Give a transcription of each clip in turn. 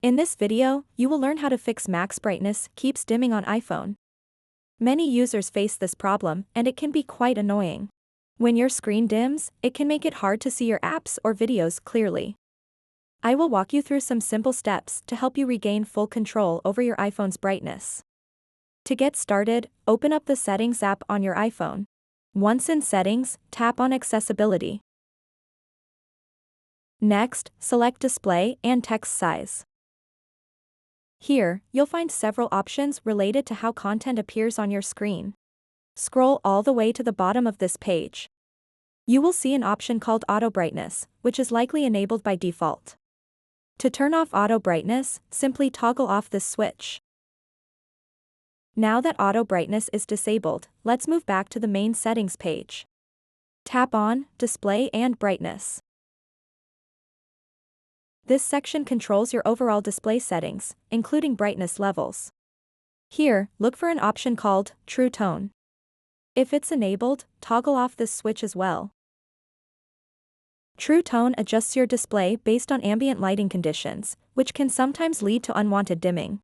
In this video, you will learn how to fix max brightness keeps dimming on iPhone. Many users face this problem and it can be quite annoying. When your screen dims, it can make it hard to see your apps or videos clearly. I will walk you through some simple steps to help you regain full control over your iPhone's brightness. To get started, open up the Settings app on your iPhone. Once in Settings, tap on Accessibility. Next, select Display and Text Size. Here, you'll find several options related to how content appears on your screen. Scroll all the way to the bottom of this page. You will see an option called Auto Brightness, which is likely enabled by default. To turn off auto brightness, simply toggle off this switch. Now that auto brightness is disabled, let's move back to the main settings page. Tap on Display and Brightness. This section controls your overall display settings, including brightness levels. Here, look for an option called True Tone. If it's enabled, toggle off this switch as well. True Tone adjusts your display based on ambient lighting conditions, which can sometimes lead to unwanted dimming.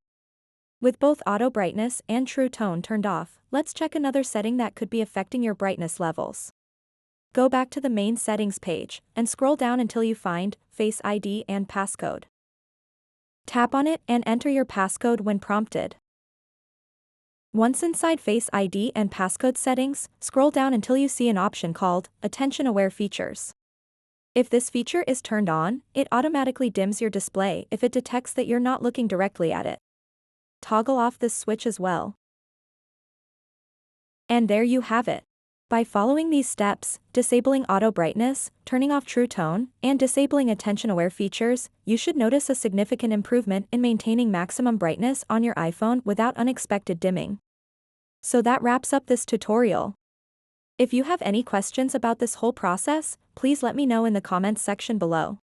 With both auto brightness and True Tone turned off, let's check another setting that could be affecting your brightness levels. Go back to the main settings page and scroll down until you find Face ID and Passcode. Tap on it and enter your passcode when prompted. Once inside Face ID and Passcode settings, scroll down until you see an option called Attention Aware Features. If this feature is turned on, it automatically dims your display if it detects that you're not looking directly at it. Toggle off this switch as well. And there you have it. By following these steps, disabling auto brightness, turning off True Tone, and disabling attention-aware features, you should notice a significant improvement in maintaining maximum brightness on your iPhone without unexpected dimming. So that wraps up this tutorial. If you have any questions about this whole process, please let me know in the comments section below.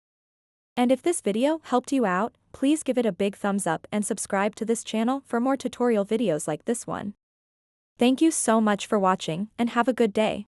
And if this video helped you out, please give it a big thumbs up and subscribe to this channel for more tutorial videos like this one. Thank you so much for watching and have a good day.